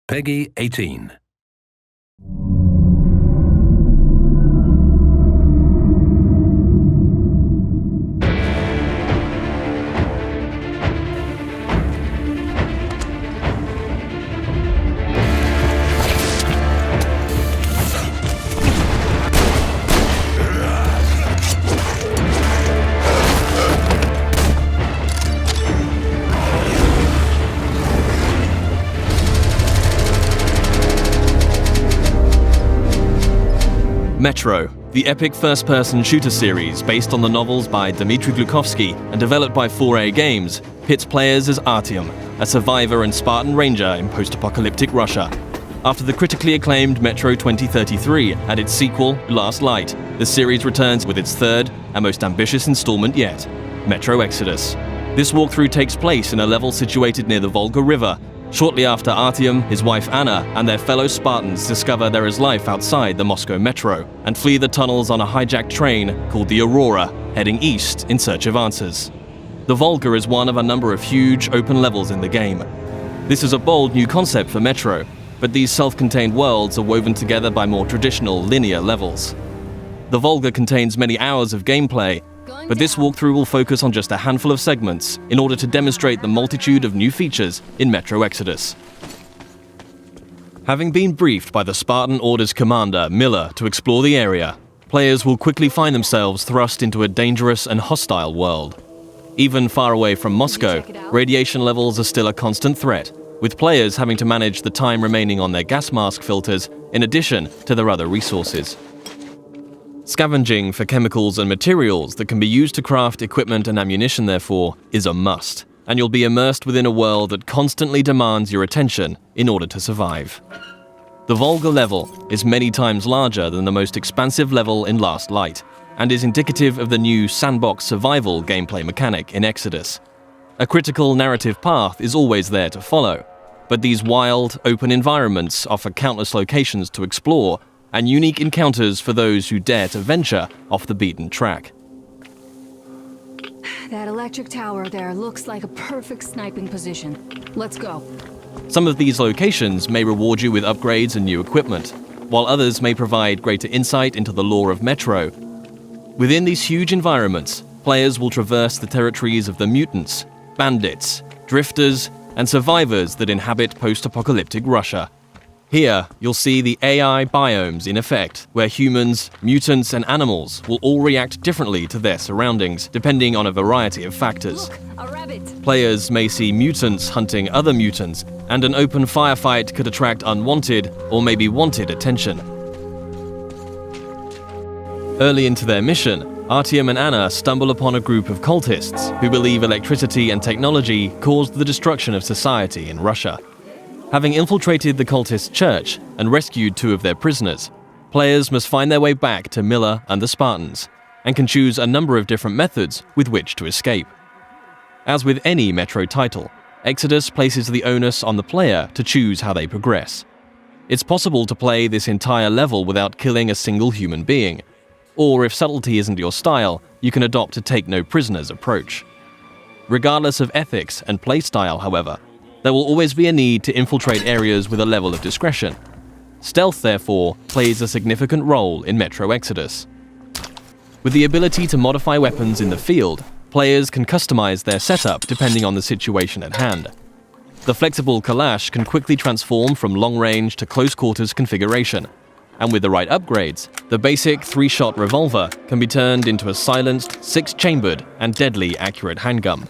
Peggy 18. Metro, the epic first-person shooter series based on the novels by Dmitry Glukhovsky and developed by 4A Games, pits players as Artyom, a survivor and Spartan ranger in post-apocalyptic Russia. After the critically acclaimed Metro 2033 and its sequel, Last Light, the series returns with its third and most ambitious installment yet, Metro Exodus. This walkthrough takes place in a level situated near the Volga River, shortly after Artyom, his wife Anna, and their fellow Spartans discover there is life outside the Moscow metro and flee the tunnels on a hijacked train called the Aurora, heading east in search of answers. The Volga is one of a number of huge open levels in the game. This is a bold new concept for Metro, but these self-contained worlds are woven together by more traditional linear levels. The Volga contains many hours of gameplay, but this walkthrough will focus on just a handful of segments in order to demonstrate the multitude of new features in Metro Exodus. Having been briefed by the Spartan Orders commander, Miller, to explore the area, players will quickly find themselves thrust into a dangerous and hostile world. Even far away from Moscow, radiation levels are still a constant threat, with players having to manage the time remaining on their gas mask filters in addition to their other resources. Scavenging for chemicals and materials that can be used to craft equipment and ammunition, therefore, is a must, and you'll be immersed within a world that constantly demands your attention in order to survive. The Volga level is many times larger than the most expansive level in Last Light, and is indicative of the new sandbox survival gameplay mechanic in Exodus. A critical narrative path is always there to follow, but these wild, open environments offer countless locations to explore and unique encounters for those who dare to venture off the beaten track. That electric tower there looks like a perfect sniping position. Let's go. Some of these locations may reward you with upgrades and new equipment, while others may provide greater insight into the lore of Metro. Within these huge environments, players will traverse the territories of the mutants, bandits, drifters, and survivors that inhabit post-apocalyptic Russia. Here, you'll see the AI biomes in effect, where humans, mutants, and animals will all react differently to their surroundings, depending on a variety of factors. Look, a rabbit. Players may see mutants hunting other mutants, and an open firefight could attract unwanted or maybe wanted attention. Early into their mission, Artyom and Anna stumble upon a group of cultists who believe electricity and technology caused the destruction of society in Russia. Having infiltrated the cultist church and rescued 2 of their prisoners, players must find their way back to Miller and the Spartans, and can choose a number of different methods with which to escape. As with any Metro title, Exodus places the onus on the player to choose how they progress. It's possible to play this entire level without killing a single human being, or if subtlety isn't your style, you can adopt a take-no-prisoners approach. Regardless of ethics and playstyle, however, there will always be a need to infiltrate areas with a level of discretion. Stealth, therefore, plays a significant role in Metro Exodus. With the ability to modify weapons in the field, players can customize their setup depending on the situation at hand. The flexible Kalash can quickly transform from long-range to close-quarters configuration, and with the right upgrades, the basic 3-shot revolver can be turned into a silenced, 6-chambered, and deadly accurate handgun.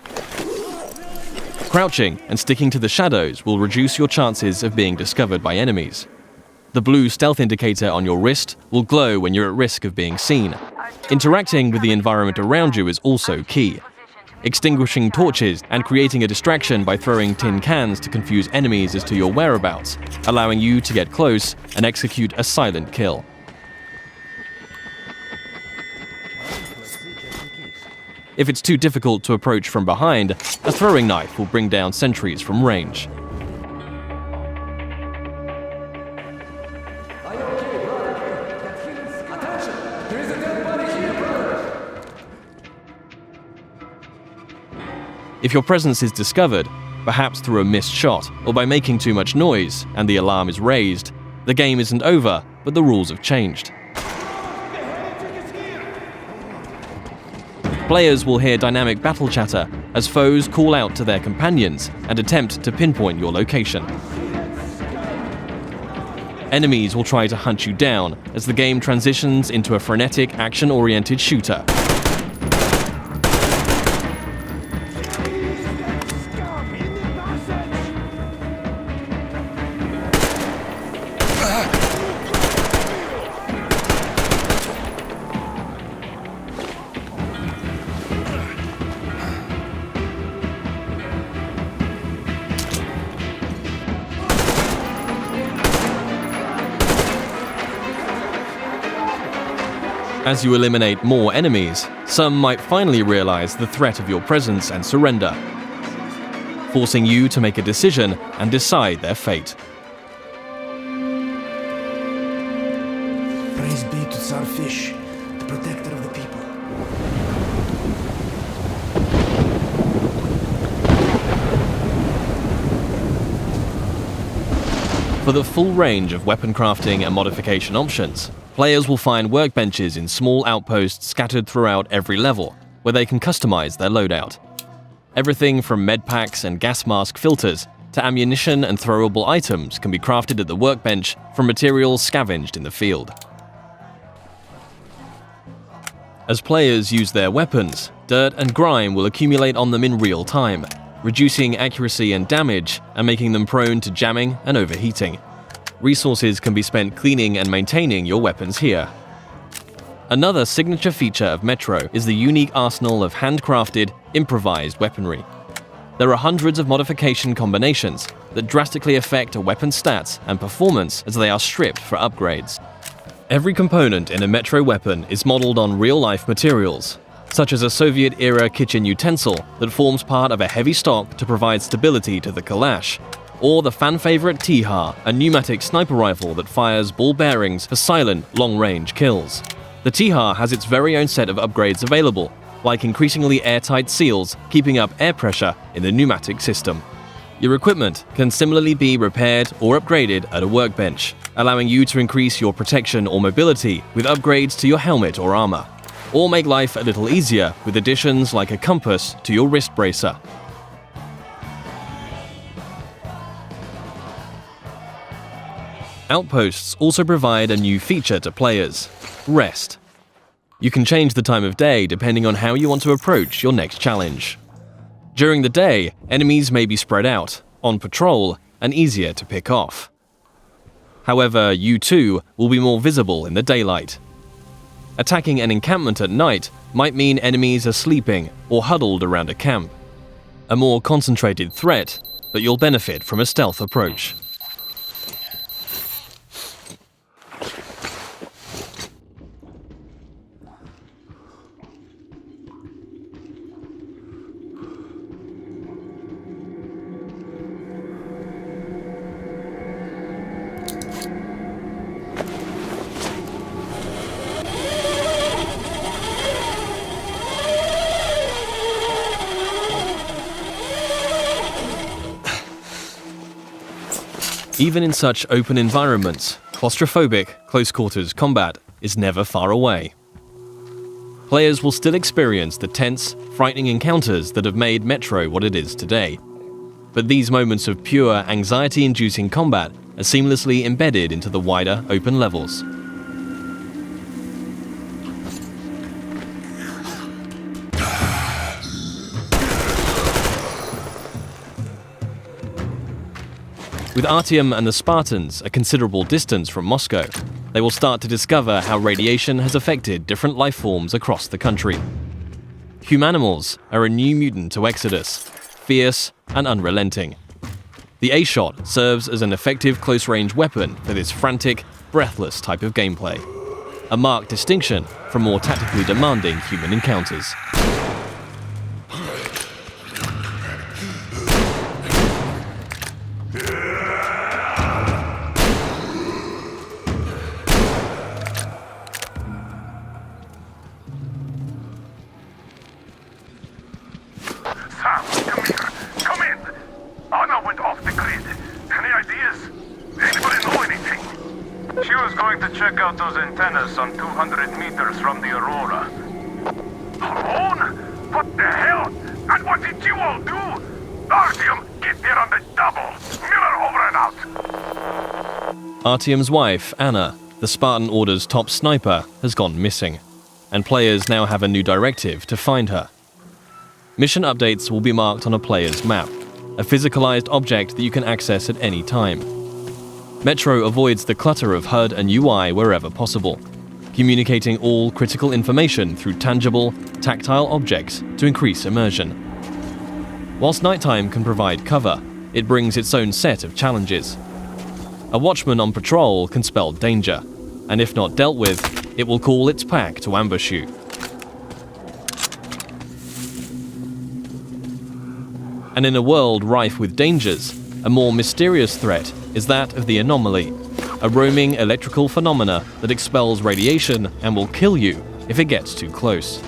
Crouching and sticking to the shadows will reduce your chances of being discovered by enemies. The blue stealth indicator on your wrist will glow when you're at risk of being seen. Interacting with the environment around you is also key. Extinguishing torches and creating a distraction by throwing tin cans to confuse enemies as to your whereabouts, allowing you to get close and execute a silent kill. If it's too difficult to approach from behind, a throwing knife will bring down sentries from range. If your presence is discovered, perhaps through a missed shot or by making too much noise and the alarm is raised, the game isn't over, but the rules have changed. Players will hear dynamic battle chatter as foes call out to their companions and attempt to pinpoint your location. Enemies will try to hunt you down as the game transitions into a frenetic, action-oriented shooter. As you eliminate more enemies, some might finally realize the threat of your presence and surrender, forcing you to make a decision and decide their fate. Praise be to Tsar Fish, the protector of the people. For the full range of weapon crafting and modification options, players will find workbenches in small outposts scattered throughout every level, where they can customize their loadout. Everything from medpacks and gas mask filters to ammunition and throwable items can be crafted at the workbench from materials scavenged in the field. As players use their weapons, dirt and grime will accumulate on them in real time, reducing accuracy and damage and making them prone to jamming and overheating. Resources can be spent cleaning and maintaining your weapons here. Another signature feature of Metro is the unique arsenal of handcrafted, improvised weaponry. There are hundreds of modification combinations that drastically affect a weapon's stats and performance as they are stripped for upgrades. Every component in a Metro weapon is modeled on real-life materials, such as a Soviet-era kitchen utensil that forms part of a heavy stock to provide stability to the Kalash, or the fan-favorite T-HAR, a pneumatic sniper rifle that fires ball bearings for silent, long-range kills. The T-HAR has its very own set of upgrades available, like increasingly airtight seals keeping up air pressure in the pneumatic system. Your equipment can similarly be repaired or upgraded at a workbench, allowing you to increase your protection or mobility with upgrades to your helmet or armor, or make life a little easier with additions like a compass to your wrist bracer. Outposts also provide a new feature to players: rest. You can change the time of day depending on how you want to approach your next challenge. During the day, enemies may be spread out, on patrol, and easier to pick off. However, you too will be more visible in the daylight. Attacking an encampment at night might mean enemies are sleeping or huddled around a camp. A more concentrated threat, but you'll benefit from a stealth approach. Even in such open environments, claustrophobic, close-quarters combat is never far away. Players will still experience the tense, frightening encounters that have made Metro what it is today. But these moments of pure, anxiety-inducing combat are seamlessly embedded into the wider, open levels. With Artyom and the Spartans a considerable distance from Moscow, they will start to discover how radiation has affected different life forms across the country. Humanimals are a new mutant to Exodus, fierce and unrelenting. The A-Shot serves as an effective close-range weapon for this frantic, breathless type of gameplay, a marked distinction from more tactically demanding human encounters. She was going to check out those antennas some 200 meters from the Aurora. Alone? What the hell? And what did you all do? Artyom, get there on the double. Miller over and out. Artyom's wife, Anna, the Spartan Order's top sniper, has gone missing, and players now have a new directive to find her. Mission updates will be marked on a player's map, a physicalized object that you can access at any time. Metro avoids the clutter of HUD and UI wherever possible, communicating all critical information through tangible, tactile objects to increase immersion. Whilst nighttime can provide cover, it brings its own set of challenges. A watchman on patrol can spell danger, and if not dealt with, it will call its pack to ambush you. And in a world rife with dangers, a more mysterious threat is that of the anomaly, a roaming electrical phenomena that expels radiation and will kill you if it gets too close.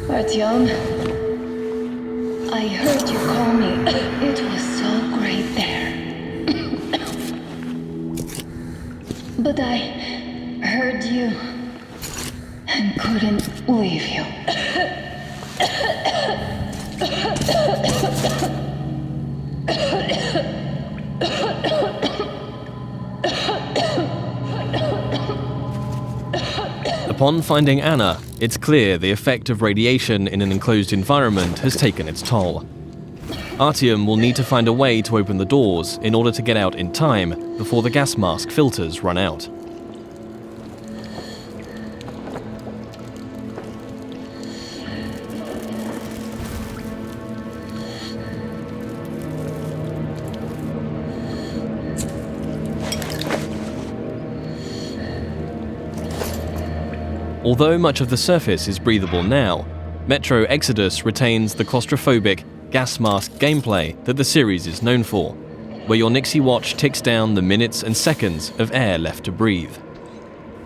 Artyom, I heard you call me. It was so great there. But I heard you and couldn't leave you. Upon finding Anna, it's clear the effect of radiation in an enclosed environment has taken its toll. Artyom will need to find a way to open the doors in order to get out in time before the gas mask filters run out. Although much of the surface is breathable now, Metro Exodus retains the claustrophobic, gas mask gameplay that the series is known for, where your Nixie watch ticks down the minutes and seconds of air left to breathe.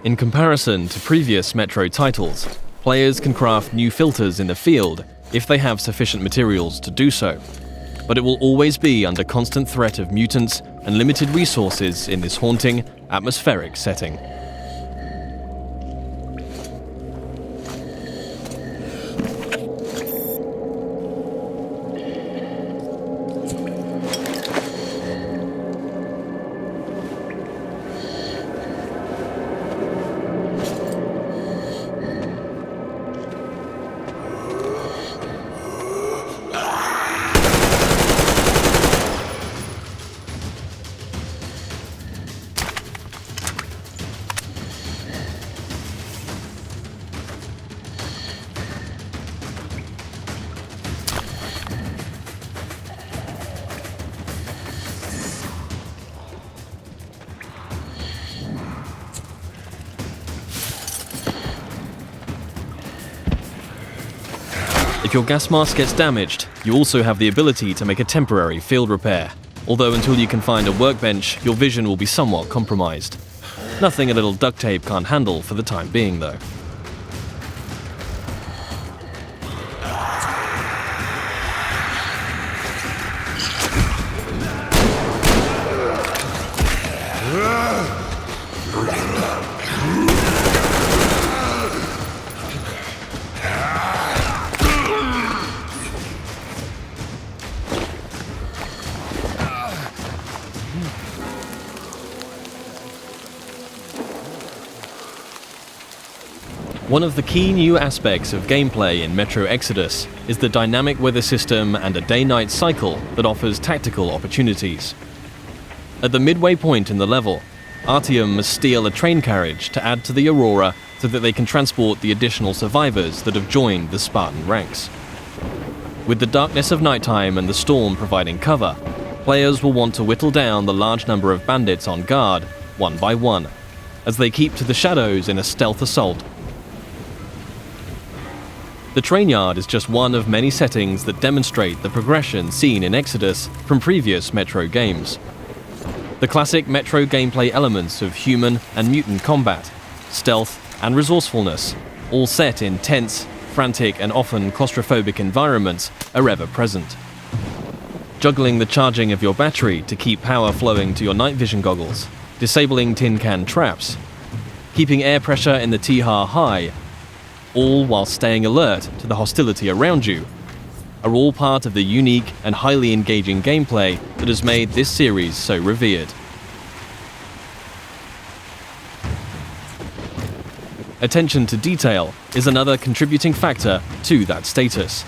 In comparison to previous Metro titles, players can craft new filters in the field if they have sufficient materials to do so, but it will always be under constant threat of mutants and limited resources in this haunting, atmospheric setting. If your gas mask gets damaged, you also have the ability to make a temporary field repair, although until you can find a workbench, your vision will be somewhat compromised. Nothing a little duct tape can't handle for the time being, though. One of the key new aspects of gameplay in Metro Exodus is the dynamic weather system and a day-night cycle that offers tactical opportunities. At the midway point in the level, Artyom must steal a train carriage to add to the Aurora so that they can transport the additional survivors that have joined the Spartan ranks. With the darkness of nighttime and the storm providing cover, players will want to whittle down the large number of bandits on guard, one by one, as they keep to the shadows in a stealth assault. The train yard is just one of many settings that demonstrate the progression seen in Exodus from previous Metro games. The classic Metro gameplay elements of human and mutant combat, stealth and resourcefulness, all set in tense, frantic and often claustrophobic environments, are ever present. Juggling the charging of your battery to keep power flowing to your night vision goggles, disabling tin can traps, keeping air pressure in the T-HAR high, all while staying alert to the hostility around you, are all part of the unique and highly engaging gameplay that has made this series so revered. Attention to detail is another contributing factor to that status.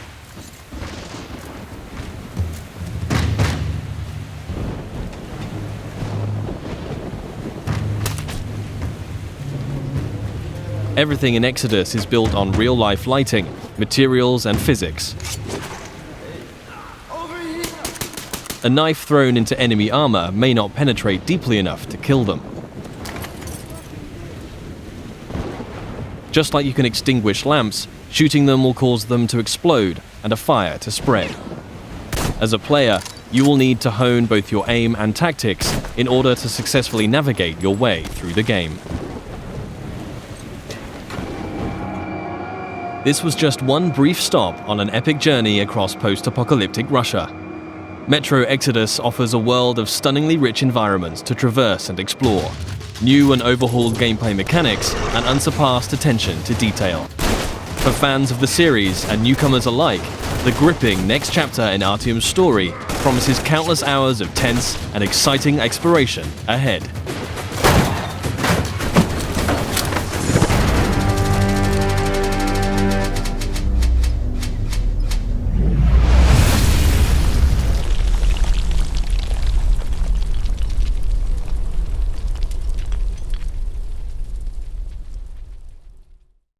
Everything in Exodus is built on real-life lighting, materials and physics. A knife thrown into enemy armor may not penetrate deeply enough to kill them. Just like you can extinguish lamps, shooting them will cause them to explode and a fire to spread. As a player, you will need to hone both your aim and tactics in order to successfully navigate your way through the game. This was just one brief stop on an epic journey across post-apocalyptic Russia. Metro Exodus offers a world of stunningly rich environments to traverse and explore, new and overhauled gameplay mechanics, and unsurpassed attention to detail. For fans of the series and newcomers alike, the gripping next chapter in Artyom's story promises countless hours of tense and exciting exploration ahead.